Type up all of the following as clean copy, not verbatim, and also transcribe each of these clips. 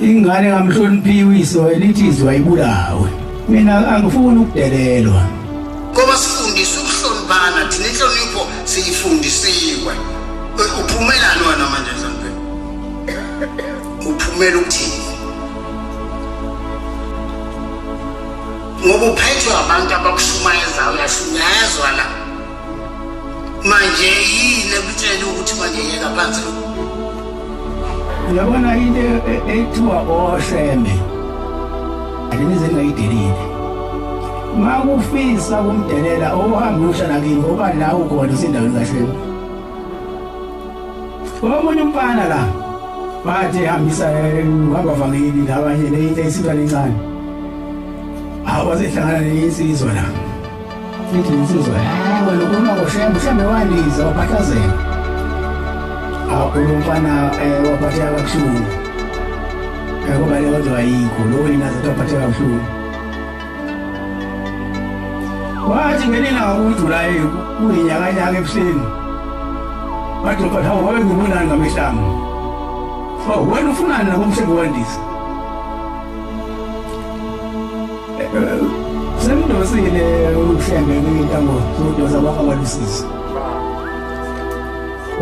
ingane ngamhloniphi uyise welithi izwe ayibulawe. Mina angifuni ukudelelwa. Ngoba sifundiswe ukuhloniphana, thina inhlonipho siyifundisiwe. Uphumelani wena manje Nhlonipho? Uphumela ukuthini? Ngoba uphethwe abantu abakushumayezayo, uyashunyayezwa la. Manje yini ekutshela ukuthi manje yeka phansi? Uyabona into ethiwa osheme. Alinize ningayidelile. Makufisa kumdelela ohamba uhlala kimi ngoba la ukhona isindaweni kaShema. Omunye umfana la bathi hambisa ngabavangeli labanye lento esizwa lencane. Awasehlangana nensizwa la. Futhi insizwa wena ukuma ngoShembe wandiza waphathazela. Umfana waphatheka kabuhlungu. Ngoba le kodwa ayikho lo inazo waphatheka kabuhlungu. Wathi ngelina ngokuJulayi kuyinyakanyaka ebuhleni. Wathi uphatha wabe ngibonani ngamehlanga. Wena ufunani nakumshebe wandisa? Semdosile uShembe ngentambo zodosa bakwaLusisi.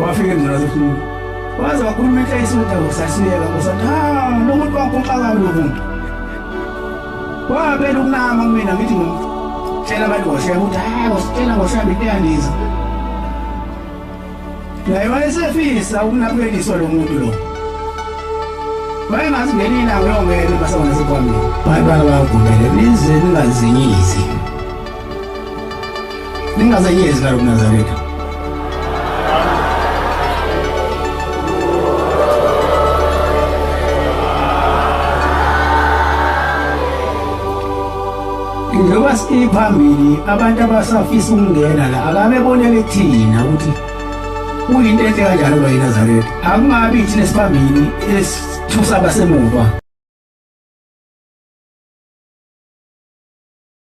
Wafika emzansi waze wakhuluma ekhayisini ngokusasiyeka ngosathi lo muntu wankomxaka lo muntu. Wabela ukunama kumina ngithi ngitshela abantu ngoShembe ukuthi usitshela ngoShembe into yandiza. Naye wayesefisa ukunakeliswa lo muntu lo. Wayengazi ngelina ngiyongena basabona sekwamini. Bantwana bayagumele nize ningazinyisi. Ningazenyezi la kuNazaretha. Njengoba siphambili abantu abasafisa ukungena la akabebonele thina ukuthi kuyinto enhle kanjalo lo eNazaretha. Akungabi thina siphambili esithusa abasemuva.